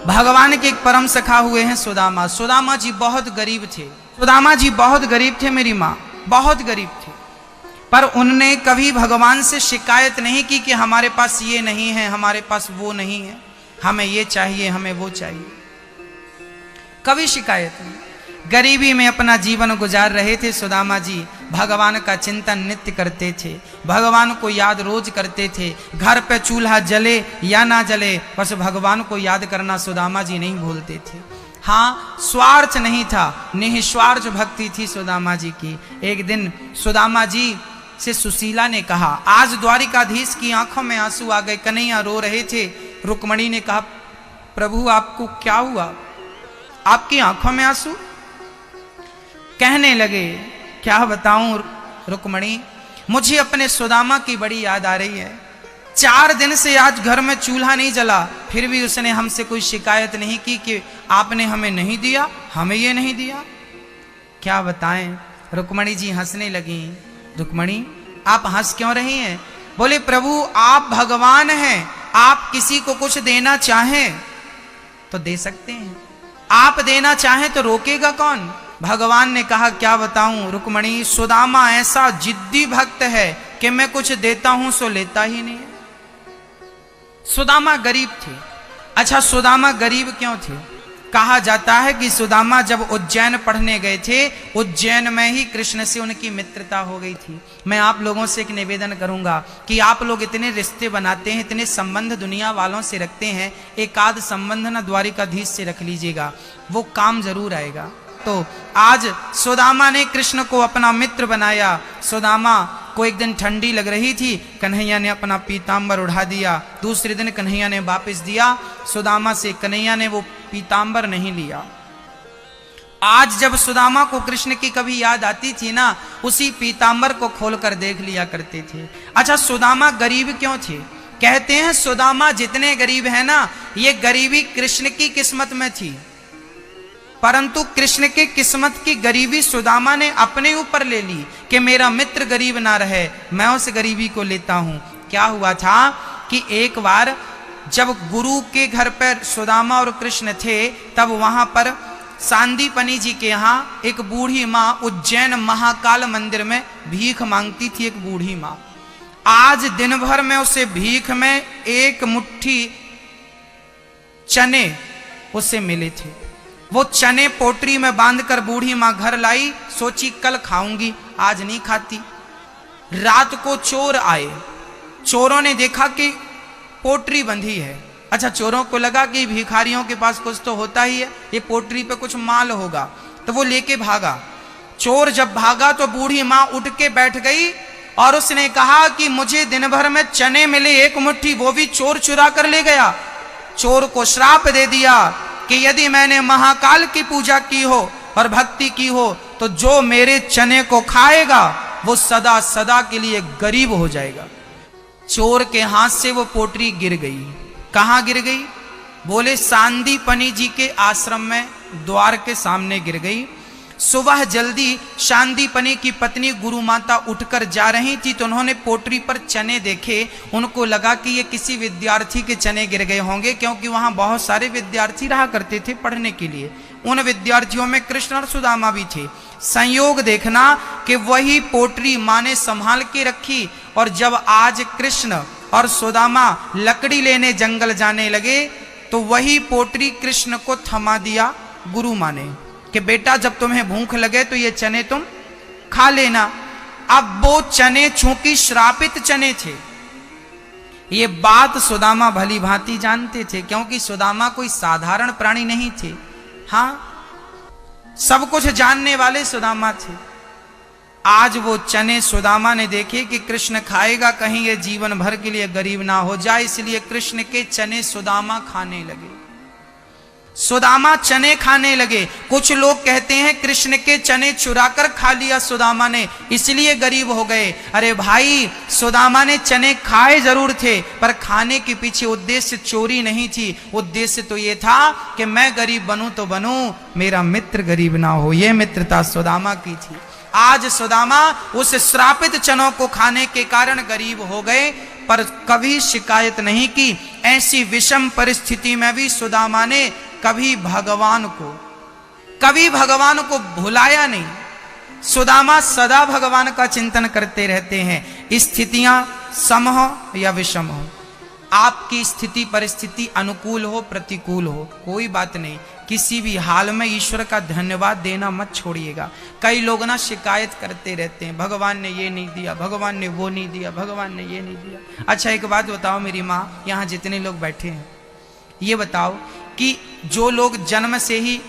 भगवान के एक परम सखा हुए हैं सुदामा। सुदामा जी बहुत गरीब थे। सुदामा जी बहुत गरीब थे, मेरी माँ बहुत गरीब थे, पर उनने कभी भगवान से शिकायत नहीं की कि हमारे पास ये नहीं है, हमारे पास वो नहीं है, हमें ये चाहिए, हमें वो चाहिए। कभी शिकायत नहीं। गरीबी में अपना जीवन गुजार रहे थे सुदामा जी। भगवान का चिंतन नित्य करते थे, भगवान को याद रोज करते थे। घर पे चूल्हा जले या ना जले, बस भगवान को याद करना सुदामा जी नहीं भूलते थे। हाँ, स्वार्थ नहीं था, निस्वार्थ भक्ति थी सुदामा जी की। एक दिन सुदामा जी से सुशीला ने कहा, आज द्वारिकाधीश की आंखों में आंसू आ गए, कन्हैया रो रहे थे। रुक्मणी ने कहा, प्रभु आपको क्या हुआ, आपकी आंखों में आंसू? कहने लगे, क्या बताऊं रुक्मणी, मुझे अपने सुदामा की बड़ी याद आ रही है। 4 दिन से आज घर में चूल्हा नहीं जला, फिर भी उसने हमसे कोई शिकायत नहीं की कि आपने हमें नहीं दिया, हमें ये नहीं दिया। क्या बताएं। रुक्मणी जी हंसने लगी। रुक्मणी, आप हंस क्यों रही हैं? बोले, प्रभु आप भगवान हैं, आप किसी को कुछ देना चाहें तो दे सकते हैं, आप देना चाहें तो रोकेगा कौन? भगवान ने कहा, क्या बताऊं रुक्मणी, सुदामा ऐसा जिद्दी भक्त है कि मैं कुछ देता हूं सो लेता ही नहीं। सुदामा गरीब थे। अच्छा, सुदामा गरीब क्यों थे? कहा जाता है कि सुदामा जब उज्जैन पढ़ने गए थे, उज्जैन में ही कृष्ण से उनकी मित्रता हो गई थी। मैं आप लोगों से एक निवेदन करूंगा कि आप लोग इतने रिश्ते बनाते हैं, इतने संबंध दुनिया वालों से रखते हैं, एक आध संबंध ना द्वारिकाधीश से रख लीजिएगा, वो काम जरूर आएगा। तो आज सुदामा ने कृष्ण को अपना मित्र बनाया। सुदामा को एक दिन ठंडी लग रही थी, कन्हैया ने अपना पीतांबर उड़ा दिया। दूसरे दिन कन्हैया ने वापस दिया सुदामा से, कन्हैया ने वो पीतांबर नहीं लिया। आज जब सुदामा को कृष्ण की कभी याद आती थी ना, उसी पीतांबर को खोलकर देख लिया करते थे। अच्छा, सुदामा गरीब क्यों थे? कहते हैं सुदामा जितने गरीब है ना, ये गरीबी कृष्ण की किस्मत में थी, परंतु कृष्ण के किस्मत की गरीबी सुदामा ने अपने ऊपर ले ली कि मेरा मित्र गरीब ना रहे, मैं उस गरीबी को लेता हूं। क्या हुआ था कि एक बार जब गुरु के घर पर सुदामा और कृष्ण थे, तब वहां पर सांदीपनी जी के यहाँ एक बूढ़ी माँ उज्जैन महाकाल मंदिर में भीख मांगती थी। एक बूढ़ी माँ, आज दिन भर में उसे भीख में 1 मुट्ठी चने उससे मिले थे। वो चने पोटरी में बांधकर बूढ़ी माँ घर लाई, सोची कल खाऊंगी, आज नहीं खाती। रात को चोर आए, चोरों ने देखा कि पोटरी बंधी है। अच्छा, चोरों को लगा कि भिखारियों के पास कुछ तो होता ही है, ये पोटरी पे कुछ माल होगा, तो वो लेके भागा। चोर जब भागा तो बूढ़ी माँ उठ के बैठ गई और उसने कहा कि मुझे दिन भर में चने मिले 1 मुट्ठी, वो भी चोर चुरा कर ले गया। चोर को श्राप दे दिया कि यदि मैंने महाकाल की पूजा की हो और भक्ति की हो तो जो मेरे चने को खाएगा वो सदा सदा के लिए गरीब हो जाएगा। चोर के हाथ से वो पोटरी गिर गई। कहाँ गिर गई? बोले, सांदीपनी जी के आश्रम में द्वार के सामने गिर गई। सुबह जल्दी सांदीपनी की पत्नी गुरु माता उठकर जा रही थी तो उन्होंने पोटरी पर चने देखे। उनको लगा कि ये किसी विद्यार्थी के चने गिर गए होंगे, क्योंकि वहां बहुत सारे विद्यार्थी रहा करते थे पढ़ने के लिए। उन विद्यार्थियों में कृष्ण और सुदामा भी थे। संयोग देखना कि वही पोटरी माँ ने संभाल के रखी, और जब आज कृष्ण और सुदामा लकड़ी लेने जंगल जाने लगे तो वही पोटरी कृष्ण को थमा दिया गुरु माँ ने कि बेटा जब तुम्हें भूख लगे तो ये चने तुम खा लेना। अब वो चने चूंकि श्रापित चने थे, ये बात सुदामा भली भांति जानते थे, क्योंकि सुदामा कोई साधारण प्राणी नहीं थे। हाँ, सब कुछ जानने वाले सुदामा थे। आज वो चने सुदामा ने देखे कि कृष्ण खाएगा, कहीं ये जीवन भर के लिए गरीब ना हो जाए, इसलिए कृष्ण के चने सुदामा खाने लगे। सुदामा चने खाने लगे। कुछ लोग कहते हैं कृष्ण के चने चुराकर खा लिया सुदामा ने, इसलिए गरीब हो गए। अरे भाई, सुदामा ने चने खाए जरूर थे, पर खाने के पीछे उद्देश्य चोरी नहीं थी। उद्देश्य तो ये था कि मैं गरीब बनूं तो बनूं, मेरा मित्र गरीब ना हो। यह मित्रता सुदामा की थी। आज सुदामा उस श्रापित चनों को खाने के कारण गरीब हो गए, पर कभी शिकायत नहीं की। ऐसी विषम परिस्थिति में भी सुदामा ने कभी भगवान को भुलाया नहीं। सुदामा सदा भगवान का चिंतन करते रहते हैं। स्थितियां सम हो या विषम हो, आपकी स्थिति परिस्थिति अनुकूल हो प्रतिकूल हो, कोई बात नहीं, किसी भी हाल में ईश्वर का धन्यवाद देना मत छोड़िएगा। कई लोग ना शिकायत करते रहते हैं, भगवान ने ये नहीं दिया, भगवान ने वो नहीं दिया, भगवान ने ये नहीं दिया। अच्छा एक बात बताओ मेरी माँ, यहाँ जितने लोग बैठे हैं, ये बताओ कि जो लोग जन्म से ही